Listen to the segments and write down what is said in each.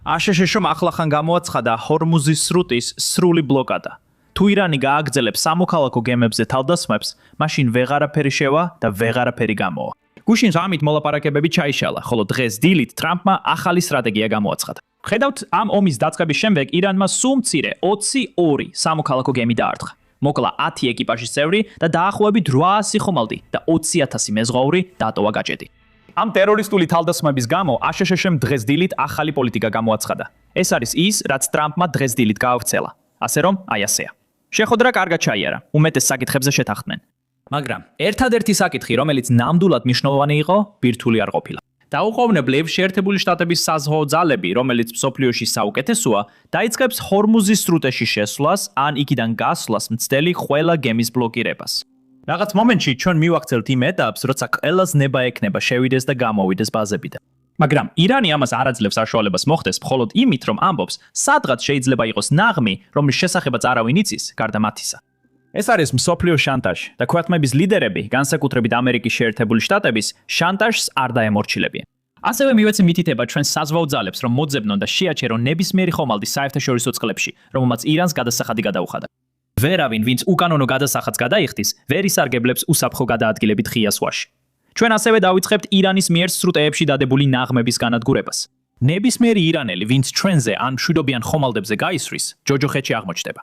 აშშ-მ ახლახან გამოაცხადა ჰორმუზის სრუტის სრული ბლოკადა. თუ ირანი გააგრძელებს სამოქალაქო გემებზე თავდასხმებს, მაშინ ვეღარაფერი შევა და ვეღარაფერი გამოვა. გუშინ ღამით მოლაპარაკებები ჩაიშალა, ხოლო დღეს დილით ტრამპმა ახალი სტრატეგია გამოაცხადა. ხედავთ, ამ ომის დაწყების შემდეგ ირანმა სულ მცირე 22 სამოქალაქო გემი დაარტყა. მოკლა 10 ეკიპაჟის წევრი და დაახლოებით 800 ხომალდი და 20,000 მეზღვაური დატოვა გაჭედი. ამ ტერორისტული თავდასხმების გამო აშშ-მ დღეს დილით ახალი პოლიტიკა გამოაცხადა. ეს არის ის, რაც ტრამპმა დღეს დილით გაავრცელა. ასე რომ, აი ასეა. შეხვედრა კარგად ჩაიარა, უმეტეს საკითხებზე შეთანხმდნენ. მაგრამ ერთადერთი საკითხი, რომელიც ნამდვილად მნიშვნელოვანი იყო, ბირთვული არ ყოფილა. დაუყოვნებლივ შეერთებული შტატების საზღვაო ძალები, რომელიც მსოფლიოში საუკეთესოა, დაიწყებს ჰორმუზის სრუტეში შესვლას ან იქიდან გასვლას მცდელი ყველა გემის ბლოკირებას. რაღაც მომენტში ჩვენ მივახცევთ იმ ეტაპს, როცა ყველას ნება ექნება შევიდეს და გამოვიდეს ბაზებიდან. მაგრამ ირანი ამას არ აძლევს საშუალებას მოხდეს მხოლოდ იმით, რომ ამბობს, სადღაც შეიძლება იყოს ნაღმი, რომლის შესახებაც არავინ იცის, გარდა მათისა. ეს არის მსოფლიო შანტაჟი და ქვეყნების ლიდერები, განსაკუთრებით ამერიკის შეერთებული შტატების, შანტაჟს არ დაემორჩილებიან. ასევე მივეცე მითითება ჩვენ საზღვაო ძალებს, რომ მოძებნონ და შეაჩერონ ნებისმიერი ხომალდი საერთაშორისო წყლებში, რომელმაც ირანს გადასახადი გადაუხადა. ვერავინ, ვინც უკანონო გადასახადს გადაიხდის, ვერ ისარგებლებს უსაფრთხო გადაადგილებით ღია ზღვაში. ჩვენ ასევე დავიწყებთ ირანის მიერ სრუტეებში დადებული ნაღმების განადგურებას. ნებისმიერი ირანელი, ვინც ჩვენზე ან მშვიდობიან ხომალდებზე გაისვრის, ჯოჯოხეთში აღმოჩნდება.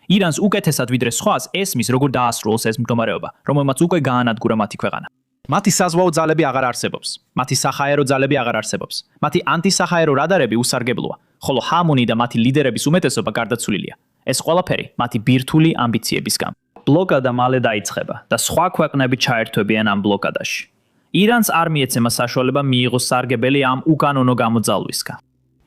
ირანს უკეთესად ვიდრე სხვას ესმის, როგორ დაასრულოს ეს მდგომარეობა, რომელმაც უკვე გაანადგურა მათი ქვეყანა. მათი საზღვაო ძალები აღარ არსებობს, მათი სახაერო ძალები აღარ არსებობს, მათი ანტისახაერო რადარები უსარგებლოა, ხოლო ჰამონი და მათი ლიდერების უმეტესობა გარდაცვლილია. ეს ყველაფერი მათი ბირთვული ამბიციების გამო. ბლოკადა მალე დაიწყება და სხვა ქვეყნები ჩაერთვებიან ამ ბლოკადაში. ირანს არ მიეცემა საშუალება მიიღოს სარგებელი ამ უკანონო გამოძალვისგან.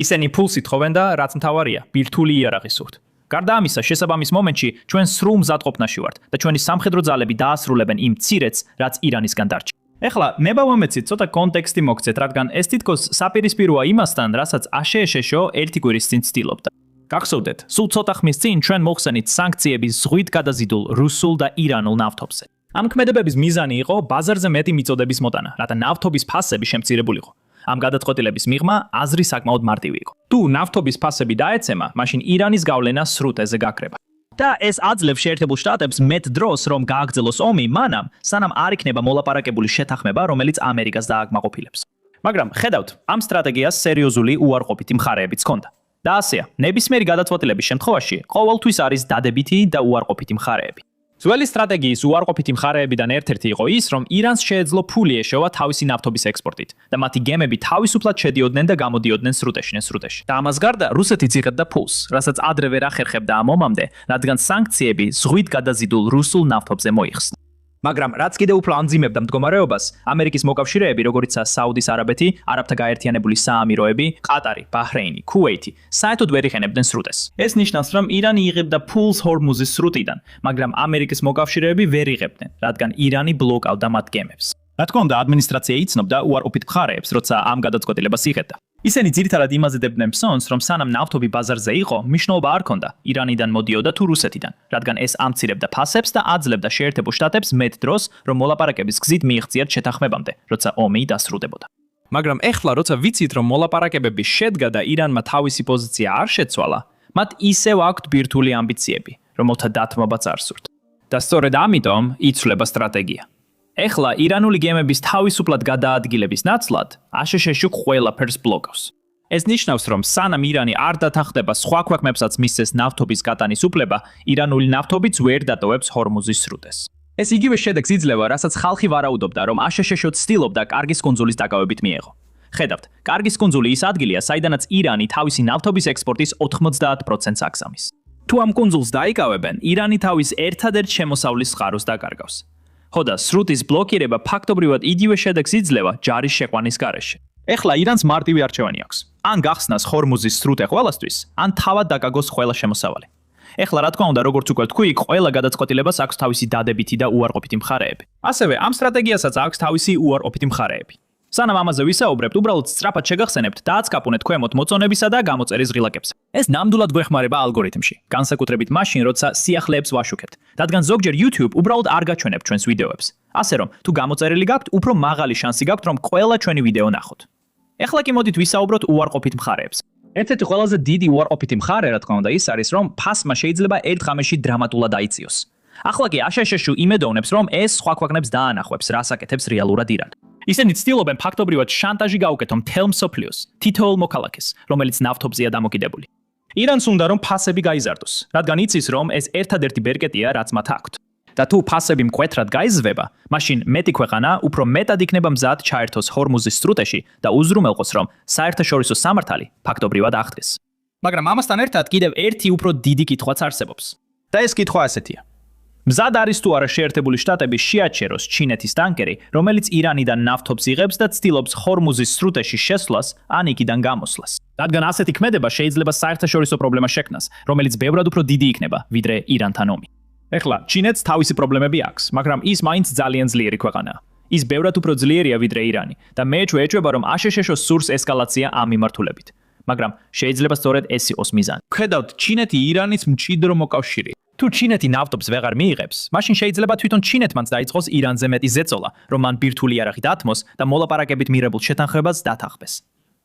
ისინი ფულს ითხოვენ და რაც მთავარია, ბირთვული იარაღი სურთ. გარდა ამისა, შესაბამის მომენტში ჩვენ სრულ მზადყოფნაში ვართ და ჩვენი სამხედრო ძალები დაასრულებენ იმ მცირედს, რაც ირანისგან დარჩა. ეხლა ნება მომეცით ცოტა კონტექსტი მოგცეთ, რადგან ეს თითქოს საპირისპიროა იმასთან, რასაც აშშ-მ ერთი კვირის წინ ცდილობდა. გახსოვდეთ, სულ ცოტა ხმის წინ ჩვენ მოხსენით სანქციების ზღვით გადაზიდულ რუსულ და ირანულ ნავთობზე. ამ ქმედებების მიზანი იყო ბაზარზე მეტი მიწოდების მოტანა, რათა ნავთობის ფასები შემცირებულიყო. ამ გადაწყვეტილების მიღმა აზრი საკმაოდ მარტივი იყო. თუ ნავთობის ფასები დაეცემა, მაშინ ირანის გავლენა სრუტეზე გაქრება. და ეს აძლევს შეერთებულ შტატებს მეტ დროს, რომ გააგრძელოს ომი, მანამ, სანამ არ იქნება მოლაპარაკებული შეთანხმება, რომელიც ამერიკას დააკმაყოფილებს. მაგრამ ხედავთ, ამ სტრატეგიას სერიოზული უარყოფითი მხარეებიც ჰქონდა. და ასეა, ნებისმიერი გადაწყვეტილების შემთხვევაში ყოველთვის არის დადებითი და უარყოფითი მხარეები. ძველი სტრატეგიის უარყოფითი მხარეებიდან ერთ-ერთი იყო ის, რომ ირანს შეეძლო ფული ეშოვა თავისი ნავთობის ექსპორტით და მათი გემები თავისუფლად შედიოდნენ და გამოდიოდნენ სრუტეში. და ამას გარდა რუსეთიც იღებდა ფულს, რასაც ადრე ვერ ახერხებდა ამ ომამდე, რადგან სანქციები ზღვით გადაზიდულ რუსულ ნავთობზე მოიხსნა. მაგრამ რაც კიდევ უფრო ამძიმებდა მდგომარეობას, ამერიკის მოკავშირეები, როგორიცაა საუდის არაბეთი, არაბთა გაერთიანებული საამიროები, ყატარი, ბაჰრეინი, ქუვეითი, საერთოდ ვერ იყენებდნენ სრუტეს. ეს ნიშნავს, რომ ირანი იღებდა ფულს ჰორმუზის სრუტიდან, მაგრამ ამერიკის მოკავშირეები ვერ იღებდნენ, რადგან ირანი ბლოკავდა მათ გემებს. რა თქმა უნდა, ადმინისტრაცია იცნობდა უარყოფით მხარეებს, როცა ამ გადაწყვეტილებას იღებდა. ისინი ძირითადად იმაზედებდნენ ფსონს, რომ სანამ ნავთობი ბაზარზე იყო, მნიშვნელობა არ ჰქონდა ირანიდან მოდიოდა თუ რუსეთიდან, რადგან ეს ამცირებდა ფასებს და აძლევდა შეერთებულ შტატებს მეტ დროს, რომ მოლაპარაკების გზით მიიღწიათ შეთანხმებამდე, როცა ომი დასრულდებოდა. მაგრამ ეხლა, როცა ვიცით, რომ მოლაპარაკებები შედგა და ირანმა თავისი პოზიცია არ შეცვალა, მათ ისევ აქვთ ბირთვული ამბიციები, რომელთა დათმობაც არ სურთ. და სწორედ ამიტომ იცვლება სტრატეგია. ეხლა ირანული გემების თავისუფლად გადაადგილების ნაცვლად აშშ-მ ყველაფერს ბლოკავს. ეს ნიშნავს, რომ სანამ ირანი არ დათანხმდება სხვა ქვეყნებსაც მისცეს ნავთობის გატანის უფლება, ირანული ნავთობიც ვერ დატოვებს ჰორმუზის სრუტეს. ეს იგივე შედეგს იძლევა, რასაც ხალხი ვარაუდობდა, რომ აშშ-მ ცდილობდა კარგის კუნძულის დაკავებით მიეღო. ხედავთ, კარგის კუნძული ის ადგილია, საიდანაც ირანი თავისი ნავთობის ექსპორტის 90%-ს აგზავნის. თუ ამ კუნძულს დაიკავებენ, ირანი თავის ერთადერთ შემოსავლის წყაროს დაკარგავს. ხო და სრუტის ბლოკირება ფაქტობრივად იგივე შედეგს იძლევა ჯარის შეყვანის გარეშე. ეხლა ირანს მარტივი არჩევანი აქვს. ან გახსნას ჰორმუზის სრუტე ყველასთვის, ან თავად დაკარგოს ყველა შემოსავალი. ეხლა რა თქმა უნდა, როგორც უკვე თქვი, ყველა გადაწყვეტილებას აქვს თავისი დადებითი და უარყოფითი მხარეები. ასევე ამ სტრატეგიასაც აქვს თავისი უარყოფითი მხარეები. სანამ ამაზე ვისაუბრებთ, უბრალოდ სწრაფად შეგახსენებთ დააწყაპუნეთ ქვემოთ მოწონებისა და გამოწერის ღილაკებზე. ეს ნამდვილად გვეხმარება ალგორითმში, განსაკუთრებით მაშინ, როცა სიახლეებს ვაშუქებთ, რადგან ზოგჯერ YouTube უბრალოდ არ გაჩვენებს ჩვენს ვიდეოებს. ასე რომ, თუ გამოწერილი გაქვთ, უფრო მაღალი შანსი გაქვთ, რომ ყველა ჩვენი ვიდეო ნახოთ. ეხლა კი მოდით ვისაუბროთ უარყოფით მხარეებზე. ერთ-ერთი ყველაზე დიდი უარყოფითი მხარე, რა თქმა უნდა, ის არის, რომ ფასმა შეიძლება ერთ ღამეში დრამატულად დაიწიოს. ახლა კი აშშ-ში იმედოვნებს, რომ ეს სხვა ქვეყნებს დაანახვებს, რას აკეთებს რეალურად ირანი. ისინი ცდილობენ ფაქტობრივად შანტაჟი გაუკეთონ მთელ მსოფლიოს, თითოეულ მოქალაქეს, რომელიც ნავთობზეა დამოკიდებული. ირანს უნდა რომ ფასები გაიზარდოს, რადგან იცის, რომ ეს ერთადერთი ბერკეტია, რაც მათ აქვთ. და თუ ფასები მკვეთრად გაიზრდება, მაშინ მეტი ქვეყანა უფრო მეტად იქნება მზად ჩაერთოს ჰორმუზის სრუტეში და უზრუნველყოს, რომ საერთაშორისო სამართალი ფაქტობრივად აღდგეს. მაგრამ ამასთან ერთად კიდევ ერთი უფრო დიდი კითხვაც არსებობს. და ეს კითხვა ასეთია. მზად არის თუ არა შეერთებული შტატები შეაჩეროს ჩინეთის ტანკერი, რომელიც ირანიდან ნავთობს იღებს და ცდილობს ჰორმუზის სრუტეში შესვლას ან იქიდან გამოსვლას. რადგან ასეთი ქმედება შეიძლება საერთაშორისო პრობლემა შექმნას, რომელიც ბევრად უფრო დიდი იქნება, ვიდრე ირანთან ომი. ეხლა ჩინეთს თავისი პრობლემები აქვს, მაგრამ ის მაინც ძალიან ძლიერი ქვეყანაა. ის ბევრად უფრო ძლიერია ვიდრე ირანი და მე ეჭვება, რომ აშშ-ს სურს ესკალაცია ამ მიმართულებით. მაგრამ შეიძლება სწორედ ეს იყოს მიზანი. ხედავთ, ჩინეთი ირანის მჭიდრო მოკავშირეა. თუ ჩინეთი ნავთობს ვეღარ მიიღებს, მაშინ შეიძლება თვითონ ჩინეთმაც დაიწყოს ირანზე მეტი ზეწოლა, რომ მან ბირთვული იარაღი დათმოს და მოლაპარაკებით მიღებულ შეთანხმებას დათანხმდეს.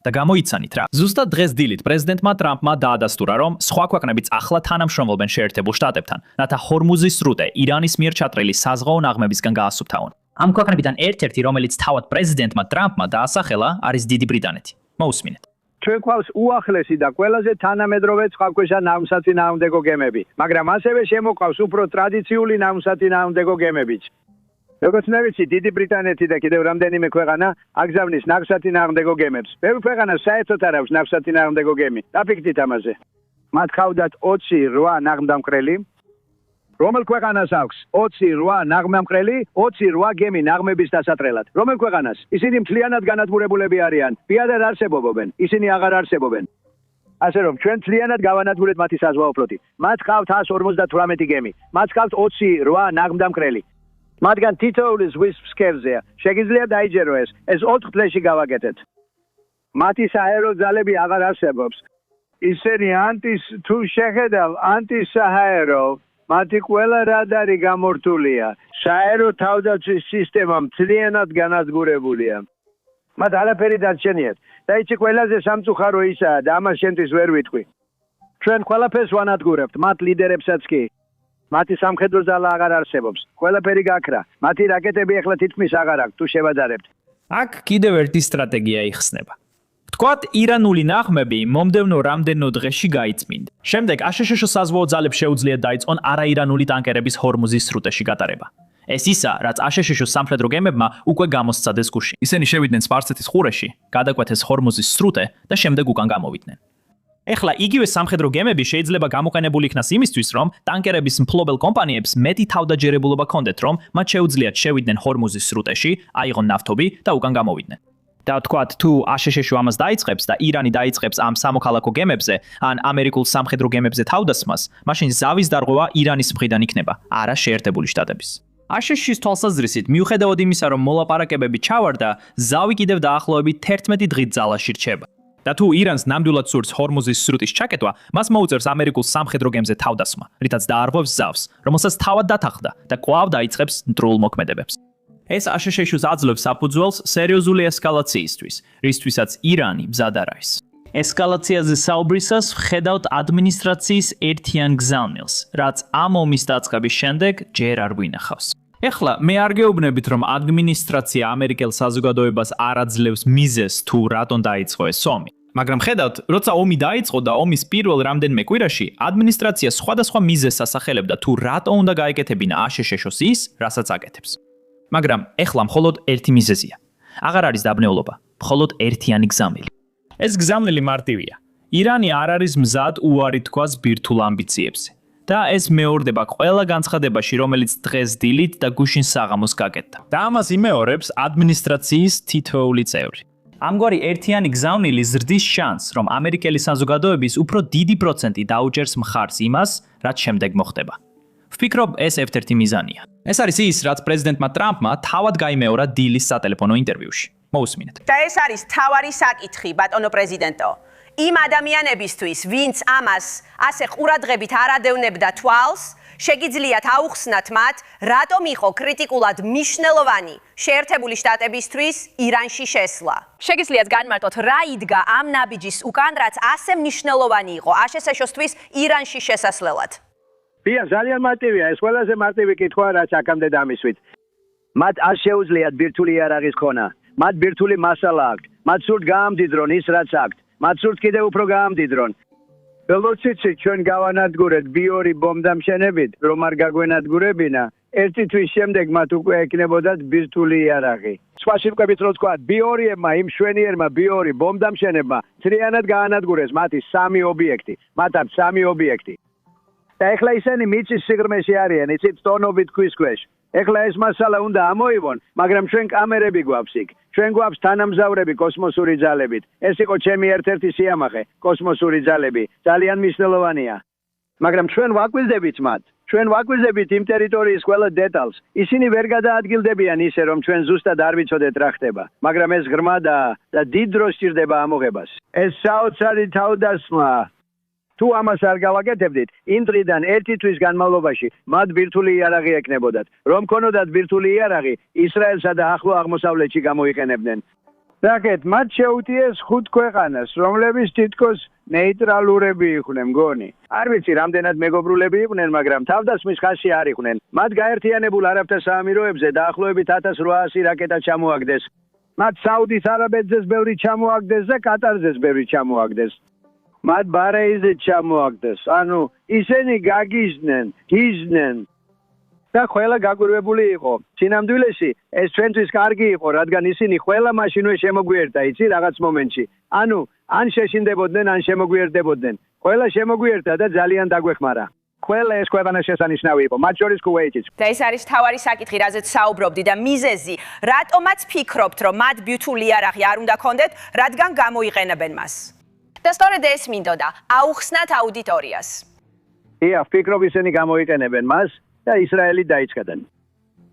და გამოიცანით რა. ზუსტად დღეს დილით პრეზიდენტმა ტრამპმა დაადასტურა, რომ სხვა ქვეყნებიც ახლა თანამშრომლობენ შეერთებულ შტატებთან, რათა ჰორმუზის სრუტე ირანის მიერ ჩატრილი საზღვაო ნაღმებისგან გაასუფთავონ. ამ ქვეყნებიდან ერთ-ერთი, რომელიც თავად პრეზიდენტმა ტრამპმა დაასახელა, არის დიდი ბრიტანეთი. მოусმინეთ. ჩვენ გვყავს უახლესი და ყველაზე თანამედროვე წყალქვეშა ნავსაწინააღმდეგო გემები, მაგრამ ასევე შემოყავს უფრო ტრადიციული ნავსაწინააღმდეგო გემებიც. როგორც ნავიცი, დიდი ბრიტანეთი და კიდევ რამდენიმე ქვეყანა აგზავნის ნავსაწინააღმდეგო გემებს. ბევრი ქვეყანა საერთოდ არ აქვს ნავსაწინააღმდეგო გემი. დაფიქრდით ამაზე. მათ ხავდათ 28 ნაღმდამკრელი. რომელ ქვეყანას აქვს 28 ნაღმდამკრელი, 28 გემი ნაღმების დასატრელად? რომელ ქვეყანას? ისინი მთლიანად განადგურებულები არიან. პირადად არსებობენ. ისინი აღარ არსებობენ. ასე რომ ჩვენ მთლიანად გავანადგურეთ მათი საზღვაო ფლოტი. მათ ხავთ 158 გემი. მათ ხავთ 28 ნაღმდამკრელი. მათგან თითოეული ზღვის ფსკერზეა. შეგიძლიათ დაიჯერო ეს 4 წლებში გავაკეთეთ. მათი საჰაერო ძალები აღარ არსებობს. ისინი თუ შეხედავ ანტისაჰაერო მათი ყველა რადარი გამორთულია. საჰაერო თავდაცვის სისტემა მთლიანად განადგურებულია. მათ არაფერი დარჩენიათ. და იცი ყველაზე სამწუხარო ისაა და ამას შენთვის ვერ ვიტყვი. ჩვენ ყველაფერს ვანადგურებთ, მათ ლიდერებსაც კი. მათი სამხედრო ძალა აღარ არსებობს. ყველაფერი გაქრა. მათი რაკეტები ახლა თითქმის აღარ აქვს, თუ შევადარებთ. აქ კიდევ ერთი სტრატეგია იხსნება. თქვათ, ირანული ნაღმები მომდევნო რამდენო დღეში გაიწმინდა. შემდეგ აშშ-ს საზღვაო ძალებს შეუძლიათ დაიწყონ არაირანული ტანკერების ჰორმუზის სრუტეში გატარება. ეს ისაა, რაც აშშ-ს სამხედრო გემებმა უკვე გამოსცადეს გუშინ. ისინი შევიდნენ სპარსეთის ყურეში, გადაკვეთეს ჰორმუზის სრუტე და შემდეგ უკან გამოვიდნენ. ეხლა იგივე სამხედრო გემები შეიძლება გამოყენებული იქნას იმისთვის, რომ ტანკერების მფლობელ კომპანიებს მეტი თავდაჯერებულობა ჰქონდეთ, რომ მათ შეუძლიათ შევიდნენ ჰორმუზის სრუტეში, აიღონ ნავთობი და უკან გამოვიდნენ. და თქვათ, თუ აშშ-ს ამას დაიწყებს და ირანი დაიწყებს ამ სამოქალაქო გემებზე ან ამერიკულ სამხედრო გემებზე თავდასხმას, მაშინ ზავის დარღვევა ირანის მხრიდან იქნება, არა შეერთებული შტატების. აშშ-ის თვალსაზრისით, მიუხედავად იმისა, რომ მოლაპარაკებები ჩავარდა, ზავი კიდევ დაახლოებით 11 დღით ძალაში რჩება. და თუ ირანს ნამდვილად სურს ჰორმუზის სრუტის ჩაკეტვა, მას მოუწევს ამერიკულ სამხედრო გემზე თავდასხმა, რითაც დაარღვევს ზავს, რომელსაც თავად დათანხმდა და კვლავ დაიწყებს მტრულ მოქმედებებს. ეს აშშ-ს აძლევს საფუძველს სერიოზული ესკალაციისთვის, რისთვისაც ირანი მზად არ არის. ესკალაციაზე საუბრისას ვხედავთ ადმინისტრაციის ერთიან გზავნილს, რაც ამ ომის დაწყების შემდეგ ჯერ არ გვინახავს. ეხლა მე არ გეუბნებით, რომ ადმინისტრაცია ამერიკელ საზოგადოებას არ აძლევს მიზეზს თუ რატომ დაიწყო ეს ომი. მაგრამ ხედავთ, როცა ომი დაიწყო და ომის პირველ რამდენიმე კვირაში, ადმინისტრაცია სხვადასხვა მიზეზს ასახელებდა თუ რატო უნდა გაეკეთებინა აშშ-ს ის, რასაც აკეთებს. მაგრამ ეხლა მხოლოდ ერთი მიზეზია. აღარ არის დაბნეულობა, მხოლოდ ერთიანი გზავნილი. ეს გზავნილი მარტივია. ირანი არ არის მზად უარი თქვას ბირთვულ ამბიციებზე. და ეს მეორდება ყველა განცხადებაში, რომელიც დღეს დილით და გუშინ საღამოს გაკეთდა. და ამას იმეორებს ადმინისტრაციის თითოეული წევრი. ამგვარი ერთიანი გზავნილი ზრდის შანსს, რომ ამერიკელი საზოგადოების უფრო დიდი პროცენტი დაუჭერს მხარს იმას, რაც შემდეგ მოხდება. ვფიქრობ, ეს ერთ-ერთი მიზანია. ეს არის ის, რაც პრეზიდენტმა ტრამპმა თავად გაიმეორა დილის სატელეფონო ინტერვიუში. მოусმინეთ. და ეს არის თავარი საკითხი, ბატონო პრეზიდენტო. იმ ადამიანებისთვის, ვინც ამას ასე ყურადღებით არ ადევნებდა თვალს, შეგიძლიათ აუხსნათ მათ, რატომ იყო კრიტიკულად მნიშვნელოვანი შეერთებული შტატებისთვის ირანში შესვლა. შეგიძლიათ განმარტოთ, რა იდგა ამ ნაბიჯის უკან, რაც ასე მნიშვნელოვანი იყო აშშ-ისთვის ირანში შესასვლელად. ბია, ძალიან მარტივია, ეს ყველაზე მარტივი კითხვა, რაც აქამდე დამისვით. მათ არ შეუძლიათ ბირთვული იარაღის ქონა. მათ ბირთვული მასალა აქვთ. მათ სურთ გაამდიდრონ ის, რაც აქვთ. მათ სურთ კიდევ უფრო გაამდიდრონ. როგორც იცით, ჩვენ გავანადგურეთ B2 ბომბდამშენებით, რომ არ გაგვენადგურებინა. ერთი თვის შემდეგ მათ უკვე ეკნებოდათ ბირთვული იარაღი. სხვა სიტყვებით რო ვთქვა, B2-ებმა, იმ მშვენიერმა B2 ბომბდამშენებმა მთლიანად გაანადგურეს მათი 3 ობიექტი. მათ აქვს 3 ობიექტი. და ეხლა ისინი მიწის სიღრმეში არიან, იცით, ტონობით ქვის ქვეშ. ეხლა ეს მასალა უნდა ამოივონ, მაგრამ ჩვენ კამერები გვაქვს იქ. ჩვენ გვაქვს თანამგზავრები კოსმოსური ძალებით. ეს იყო ჩემი ერთ-ერთი სიამაყე, კოსმოსური ძალები. ძალიან მნიშვნელოვანია. მაგრამ ჩვენ ვაკვირდებით მათ. ჩვენ ვაკვირდებით იმ ტერიტორიის ყველა დეტალს. ისინი ვერ გადაადგილდებიან ისე, რომ ჩვენ ზუსტად არ ვიცოდეთ რა ხდება. მაგრამ ეს ღრმადაა და დიდ დროს სჭირდება ამოღებას. ეს საოცარი თავდასხმა. თუ ამას არ გავაკეთებდით, იმ დღიდან ერთი თვის განმავლობაში მათ ბირთვული იარაღი ეკნებოდათ. რომ ქონოდათ ბირთვული იარაღი, ისრაელსა და ახლო აღმოსავლეთში გამოიყენებდნენ. რაკეთ, მათ შეუტიეს 5 ქვეყანას, რომლებიც თითქოს ნეიტრალურები იყვნენ, მგონი. არ ვიცი, რამდენად მეგობრულები იყვნენ, მაგრამ თავდასხმის ხასი არ იყვნენ. მათ გაერთიანებულ არაბთა საამიროებზე დაახლოებით 1800 რაკეტა ჩამოაგდეს. მათ საუდის არაბეთზეც ბევრი ჩამოაგდეს და კატარზეც ბევრი ჩამოაგდეს. მათ ბარეიზე ჩამოაგდეს. ანუ ისინი გაგიზნენ, გიზნენ. და ყველა გაგვირვებული იყო. სინამდვილეში ეს ჩვენთვის კარგი იყო, რადგან ისინი ყველა მაშინვე შემოგვიერთა, იცი, რაღაც მომენტში. ანუ ან შეშინდებოდნენ, ან შემოგვიერდებოდნენ. ყველა შემოგვიერთა და ძალიან დაგვეხმარა. ყველა ეს ქვეყანა შესანიშნავი იყო, მათ შორის ქუვეითიც. და ეს არის თავარი საკითხი, რაზეც საუბრობდი და მიზეზი, რატომაც ფიქრობთ, რომ მათ ბირთვული იარაღი არ უნდა ქონდეთ, რადგან გამოიყენებენ მას. და სწორედ ეს მინდოდა, აუხსნათ აუდიტორიას. ია, ვფიქრობ ისინი გამოიყენებენ მას და ისრაელი დაიწყებენ.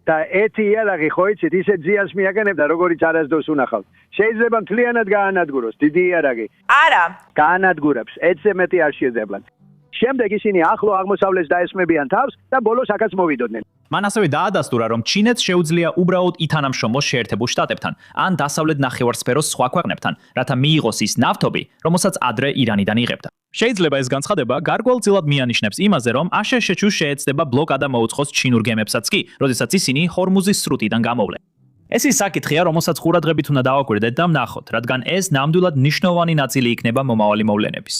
და ეთი იარაღი ხო იცით, ისე ძიას მიაკენებდა, როგორიც არასდროს უნახავთ. შეიძლება მთლიანად გაანადგუროს, დიდი იარაღი. არა. გაანადგურებს, ეცე მეტი არ შეძლებლად. შემდეგ ისინი ახლო აღმოსავლეთს დაესმებიან თავს და ბოლოს აქაც მოვიდოდნენ. მან ასევე დაადასტურა, რომ ჩინეთს შეუძლია უბრალოდ ითანამშრომლოს შეერთებულ შტატებთან ან დასავლეთ ნახევარსფეროს სხვა ქვეყნებთან, რათა მიიღოს ის ნავთობი, რომელსაც ადრე ირანიდან იღებდა. შეიძლება ეს განცხადება გარკვეულწილად მიანიშნებს იმაზე, რომ აშშ-ს შეეცდება ბლოკადა მოუწყოს ჩინურ გემებსაც კი, როდესაც ისინი ჰორმუზის სრუტიდან გამოვლენ. ეს ის საკითხია, რომელსაც ყურადღებით უნდა დავაკვირდეთ და ვნახოთ, რადგან ეს ნამდვილად მნიშვნელოვანი ნაწილი იქნება მომავალი მოვლენების.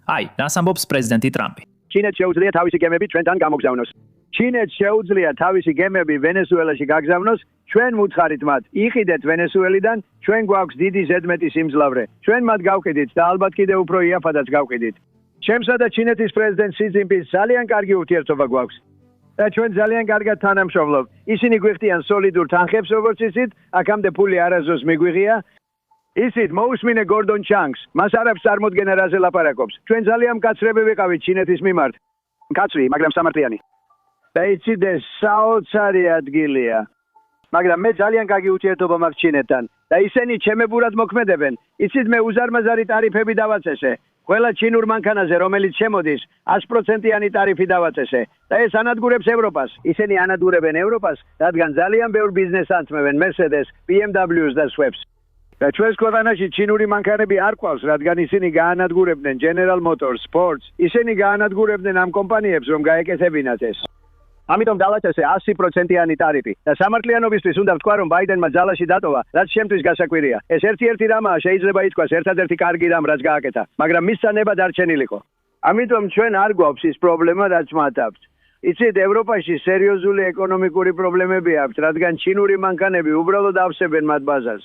აი, რას ამბობს პრეზიდენტი ტრამპი. ჩინეთს შეუძლია თავისი გემები ჩვენთან გამოგზავნოს. ჩინეთს შეუძლია თავისი გემები ვენესუელაში გაგზავნოს, ჩვენ ვუცხარით მათ, იყიდეთ ვენესუელიდან, ჩვენ გვაქვს დიდი ზედმეტი სიმძლავრე. ჩვენ მათ გავყიდით და ალბათ კიდევ უფრო იაფადაც გავყიდით. ჩემსა და ჩინეთის პრეზიდენტ სი ძინპინს ძალიან კარგი ურთიერთობა გვაქვს. და ჩვენ ძალიან კარგად თანამშრომლობთ. ისინი გვიხდიან სოლიდურ თანხებს, როგორც იცით, აქამდე ფული არასდროს მიგვიღია. ისიც მოусმინე გორდონ ჩანგს, მას არ აქვს წარმოდგენა რაზე ლაპარაკობს. ჩვენ ძალიან მკაცრები ვიყავით ჩინეთის მიმართ. მკაცრი, მაგრამ სამართლიანი. და იცით ეს საოცარი ადგილია. მაგრამ მე ძალიან კარგი ურთიერთობა მაქვს ჩინეთთან და ისინი ჩემებურად მოქმედებენ. იცით მე უზარმაზარი ტარიფები დავაწესე. ყველა ჩინურ მანქანაზე, რომელიც შემოდის, 100%-იანი ტარიფი დავაწესე და ეს ანადგურებს ევროპას. ისინი ანადგურებენ ევროპას, რადგან ძალიან ბევრ ბიზნესს აწმევენ Mercedes, BMW-ს და სხვებს. და ჩვენს ქვეყანაში ჩინური მანქანები არ ყავს, რადგან ისინი გაანადგურებდნენ General Motors, Ford, ისინი გაანადგურებდნენ ამ კომპანიებს, რომ გაეკეთებინათ ეს. ამიტომ დავაწესე 100%-იანი ტარიფი და სამართლიანობისთვის უნდა ვთქვა, რომ ბაიდენმა ძალაში დატოვა, რაც შემთთვის გასაკვირია. ეს ერთ-ერთი რამაა, შეიძლება ითქვას, ერთადერთი კარგი რამ, რაც გააკეთა, მაგრამ მისცა ნება დარჩენილიყო. ამიტომ ჩვენ არ გვაქვს ის პრობლემა, რაც მათ აქვთ. იცით, ევროპაში სერიოზული ეკონომიკური პრობლემები აქვთ, რადგან ჩინური მანქანები უბრალოდ ავსებენ მათ ბაზარს.